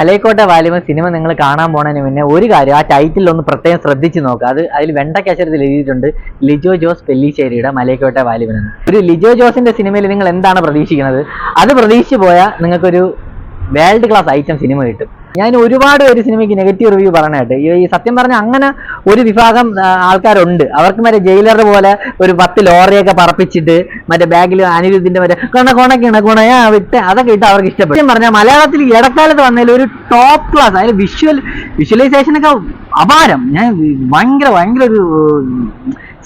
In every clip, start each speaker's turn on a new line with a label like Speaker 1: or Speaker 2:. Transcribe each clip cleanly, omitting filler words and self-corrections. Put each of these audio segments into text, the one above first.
Speaker 1: Malaikottai Vaaliban cinema നിങ്ങൾ കാണാൻ പോണതിന് മുന്നേ ഒരു കാര്യം, ആ ടൈറ്റിൽ ഒന്ന് പ്രത്യേകം ശ്രദ്ധിച്ച് നോക്കുക. അതിൽ വെണ്ടക്കക്ഷരത്തിൽ എഴുതിയിട്ടുണ്ട് ലിജോ ജോസ് പെല്ലിശ്ശേരിയുടെ മലൈക്കോട്ടെ വാലിബൻ എന്ന്. ഒരു ലിജോ ജോസിന്റെ സിനിമയിൽ നിങ്ങൾ എന്താണ് പ്രതീക്ഷിക്കുന്നത്? അത് പ്രതീക്ഷിച്ചു പോയാൽ നിങ്ങൾക്കൊരു വേൾഡ് ക്ലാസ് ഐറ്റം സിനിമ കിട്ടും. ഞാൻ ഒരുപാട് ഒരു സിനിമയ്ക്ക് നെഗറ്റീവ് റിവ്യൂ പറഞ്ഞായിട്ട് ഈ സത്യം പറഞ്ഞാൽ അങ്ങനെ ഒരു വിഭാഗം ആൾക്കാരുണ്ട്. അവർക്ക് മറ്റേ ജയിലർ പോലെ ഒരു 10 ലോറിയൊക്കെ പറപ്പിച്ചിട്ട് മറ്റേ ബാഗിൽ അനിരുദ്ധിന്റെ മറ്റേ കൊണയാ വിട്ട് അതൊക്കെ ഇട്ട് അവർക്ക് ഇഷ്ടപ്പെട്ടു. സത്യം പറഞ്ഞാൽ മലയാളത്തിൽ ഇടക്കാലത്ത് വന്നതിൽ ഒരു ടോപ്പ് ക്ലാസ്, അതിൽ വിഷ്വലൈസേഷനൊക്കെ അപാരം. ഞാൻ ഭയങ്കര ഒരു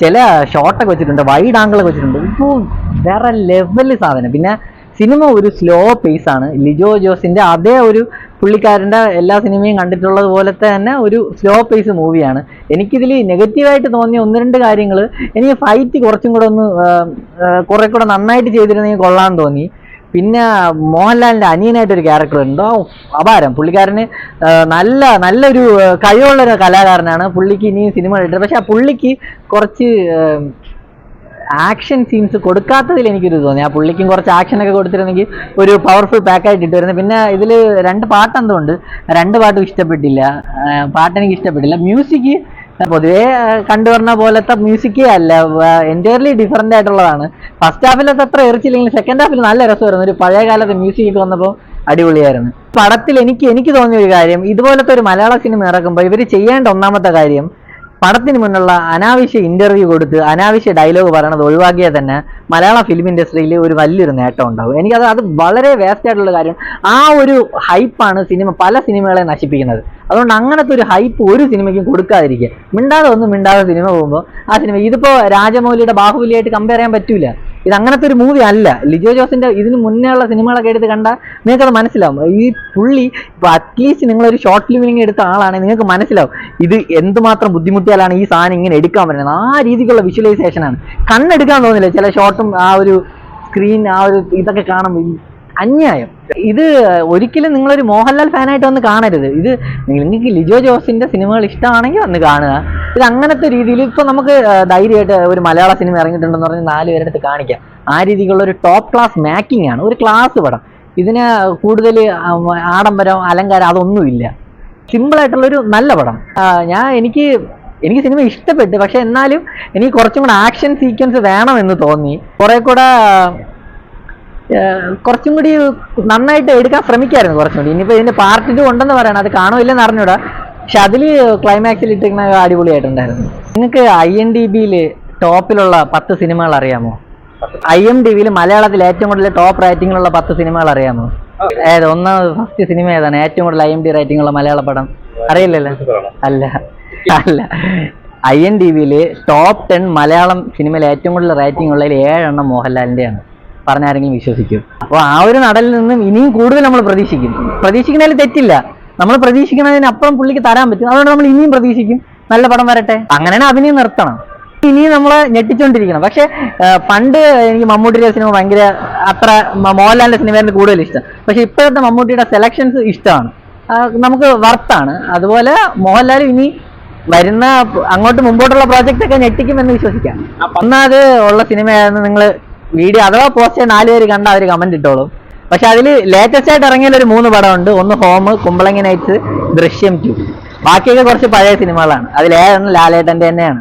Speaker 1: ചില ഷോട്ടൊക്കെ വെച്ചിട്ടുണ്ട്, വൈഡ് ആംഗിളൊക്കെ വെച്ചിട്ടുണ്ട്. ഇപ്പോൾ വേറെ ലെവല് സാധനം. പിന്നെ സിനിമ ഒരു സ്ലോ പേസ് ആണ്. ലിജോ ജോസിന്റെ അതേ ഒരു പുള്ളിക്കാരൻ്റെ എല്ലാ സിനിമയും കണ്ടിട്ടുള്ളത് പോലത്തെ തന്നെ ഒരു സ്ലോ പേസ് മൂവിയാണ്. എനിക്കിതിൽ നെഗറ്റീവായിട്ട് തോന്നിയ 1-2 കാര്യങ്ങൾ, എനിക്ക് ഫൈറ്റ് കുറച്ചും കൂടെ കുറെ കൂടെ നന്നായിട്ട് ചെയ്തിരുന്നെങ്കിൽ കൊള്ളാൻ തോന്നി. പിന്നെ മോഹൻലാലിന്റെ അനിയനായിട്ടൊരു ക്യാരക്ടർ ഉണ്ടോ, അപാരം. പുള്ളിക്കാരന് നല്ലൊരു കഴിവുള്ളൊരു കലാകാരനാണ്. പുള്ളിക്ക് ഇനിയും സിനിമ കിട്ടും. പക്ഷെ ആ പുള്ളിക്ക് കുറച്ച് ആക്ഷൻ സീൻസ് കൊടുക്കാത്തതിൽ എനിക്കൊരു തോന്നി. ആ പുള്ളിക്കും കുറച്ച് ആക്ഷനൊക്കെ കൊടുത്തിരുന്നെങ്കിൽ ഒരു പവർഫുൾ പാക്കായിട്ട് ഇട്ടുവരുന്നത്. പിന്നെ ഇതിൽ 2 പാട്ട് എന്തുകൊണ്ട് 2 പാട്ടും ഇഷ്ടപ്പെട്ടില്ല. പാട്ടെനിക്ക് ഇഷ്ടപ്പെട്ടില്ല. മ്യൂസിക് പൊതുവേ കണ്ടുവരുന്ന പോലത്തെ മ്യൂസിക്കേ അല്ല, എൻറ്റയർലി ഡിഫറൻ്റ് ആയിട്ടുള്ളതാണ്. ഫസ്റ്റ് ഹാഫിലത്തെ അത്ര എറിച്ചില്ലെങ്കിൽ സെക്കൻഡ് ഹാഫിൽ നല്ല രസമായിരുന്നു. ഒരു പഴയ കാലത്ത് മ്യൂസിക് ഒക്കെ വന്നപ്പോൾ അടിപൊളിയായിരുന്നു. പടത്തിൽ എനിക്ക് തോന്നിയ ഒരു കാര്യം, ഇതുപോലത്തെ ഒരു മലയാള സിനിമ ഇറക്കുമ്പോൾ ഇവർ ചെയ്യേണ്ട ഒന്നാമത്തെ കാര്യം, പടത്തിന് മുന്നുള്ള അനാവശ്യ ഇന്റർവ്യൂ കൊടുത്ത് അനാവശ്യ ഡയലോഗ് പറയണത് ഒഴിവാക്കിയാൽ തന്നെ മലയാള ഫിലിം ഇൻഡസ്ട്രിയിൽ ഒരു വലിയൊരു നേട്ടം ഉണ്ടാവും. അത് വളരെ വേസ്റ്റ് ആയിട്ടുള്ള കാര്യം. ആ ഒരു ഹൈപ്പാണ് പല സിനിമകളെ നശിപ്പിക്കുന്നത്. അതുകൊണ്ട് അങ്ങനത്തെ ഒരു ഹൈപ്പ് ഒരു സിനിമയ്ക്കും കൊടുക്കാതിരിക്കുക. മിണ്ടാതെ സിനിമ പോകുമ്പോൾ ആ സിനിമ, ഇതിപ്പോ രാജമൗലിയുടെ ബാഹുബലിയായിട്ട് കമ്പയർ ചെയ്യാൻ പറ്റൂല. ഇത് അങ്ങനത്തെ ഒരു മൂവി അല്ല. ലിജോ ജോസിന്റെ ഇതിന് മുന്നേ ഉള്ള സിനിമകളൊക്കെ എടുത്ത് കണ്ടാൽ നിങ്ങൾക്കത് മനസ്സിലാവും. ഈ പുള്ളി ഇപ്പൊ അറ്റ്ലീസ്റ്റ് നിങ്ങളൊരു ഷോർട്ട് ഫിലിമിങ് എടുത്ത ആളാണെങ്കിൽ നിങ്ങൾക്ക് മനസ്സിലാവും ഇത് എന്തുമാത്രം ബുദ്ധിമുട്ടിയാലാണ് ഈ സാധനം ഇങ്ങനെ എടുക്കാൻ പറ്റുന്നത്. ആ രീതിക്കുള്ള വിഷ്വലൈസേഷനാണ്. കണ്ണെടുക്കാൻ തോന്നില്ല ചില ഷോട്ടും ആ ഒരു സ്ക്രീൻ ആ ഒരു ഇതൊക്കെ കാണുമ്പോൾ അന്യായം. ഇത് ഒരിക്കലും നിങ്ങളൊരു മോഹൻലാൽ ഫാനായിട്ട് വന്ന് കാണരുത്. ഇത് നിങ്ങൾക്ക് ലിജോ ജോസിന്റെ സിനിമകൾ ഇഷ്ടമാണെങ്കിൽ വന്ന് കാണുക. ഇത് അങ്ങനത്തെ രീതിയിൽ ഇപ്പൊ നമുക്ക് ധൈര്യമായിട്ട് ഒരു മലയാള സിനിമ ഇറങ്ങിയിട്ടുണ്ടെന്ന് പറഞ്ഞ് 4 പേരുടെ അടുത്ത് കാണിക്കാം. ആ രീതിക്കുള്ള ഒരു ടോപ്പ് ക്ലാസ് മേക്കിംഗ് ആണ്, ഒരു ക്ലാസ് പടം. ഇതിന് കൂടുതൽ ആഡംബരം അലങ്കാരം അതൊന്നുമില്ല. സിമ്പിളായിട്ടുള്ളൊരു നല്ല പടം. എനിക്ക് സിനിമ ഇഷ്ടപ്പെട്ടു. പക്ഷെ എന്നാലും എനിക്ക് കുറച്ചും കൂടെ ആക്ഷൻ സീക്വൻസ് വേണമെന്ന് തോന്നി. കുറച്ചും കൂടി നന്നായിട്ട് എടുക്കാൻ ശ്രമിക്കായിരുന്നു കുറച്ചും കൂടി. ഇനിയിപ്പോൾ ഇതിന്റെ പാർട്ട് 2 ഉണ്ടെന്ന് പറയണം, അത് കാണുമില്ലെന്ന് അറിഞ്ഞൂടാ. പക്ഷെ അതിൽ ക്ലൈമാക്സിൽ ഇട്ടിരിക്കുന്ന അടിപൊളിയായിട്ടുണ്ടായിരുന്നു. നിങ്ങൾക്ക് IMDbയിൽ ടോപ്പിലുള്ള 10 സിനിമകൾ അറിയാമോ? IMDbയിൽ മലയാളത്തിൽ ഏറ്റവും കൂടുതൽ ടോപ്പ് റേറ്റിംഗിലുള്ള 10 സിനിമകൾ അറിയാമോ? ഫസ്റ്റ് സിനിമ ഏതാണ് ഏറ്റവും കൂടുതൽ IMDb റേറ്റിംഗ് ഉള്ള മലയാള പടം? അറിയില്ലല്ലോ. അല്ല IMDbയിൽ ടോപ്പ് 10 മലയാളം സിനിമയിൽ ഏറ്റവും കൂടുതൽ റേറ്റിംഗ് ഉള്ളതിൽ 7 എണ്ണം മോഹൻലാലിന്റെയാണ്. പറഞ്ഞാരെങ്കിലും വിശ്വസിക്കും. അപ്പോൾ ആ ഒരു നടനിൽ നിന്നും ഇനിയും കൂടുതൽ നമ്മൾ പ്രതീക്ഷിക്കുന്നതിൽ തെറ്റില്ല. നമ്മൾ പ്രതീക്ഷിക്കുന്നതിനപ്പുറം പുള്ളിക്ക് തരാൻ പറ്റും. അതുകൊണ്ട് നമ്മൾ ഇനിയും പ്രതീക്ഷിക്കും നല്ല പടം വരട്ടെ. അങ്ങനെയാണ് അഭിനയം നിർത്തണം. ഇനിയും നമ്മളെ ഞെട്ടിച്ചോണ്ടിരിക്കണം. പക്ഷെ പണ്ട് എനിക്ക് മമ്മൂട്ടിയുടെ സിനിമ അത്ര മോഹൻലാലിന്റെ സിനിമയായിരുന്നു കൂടുതൽ ഇഷ്ടം. പക്ഷെ ഇപ്പോഴത്തെ മമ്മൂട്ടിയുടെ സെലക്ഷൻസ് ഇഷ്ടമാണ്, നമുക്ക് വർത്താണ്. അതുപോലെ മോഹൻലാൽ ഇനി വരുന്ന അങ്ങോട്ട് മുമ്പോട്ടുള്ള പ്രോജക്റ്റ് ഒക്കെ ഞെട്ടിക്കുമെന്ന് വിശ്വസിക്കാം. ഒന്നാമത് ഉള്ള സിനിമയായിരുന്നു നിങ്ങൾ വീഡിയോ അഥവാ പോസ്റ്റ് 4 പേര് കണ്ട അവർ കമന്റ് ഇട്ടോളും. പക്ഷെ അതിൽ ലേറ്റസ്റ്റ് ആയിട്ട് ഇറങ്ങിയ ഒരു 3 പടമുണ്ട്. ഒന്ന് ഹോം, കുമ്പളങ്ങി നൈറ്റ്സ്, ദൃശ്യം 2. ബാക്കിയൊക്കെ കുറച്ച് പഴയ സിനിമകളാണ്. അതിൽ 7 ലാലേട്ടന്റെ തന്നെയാണ്.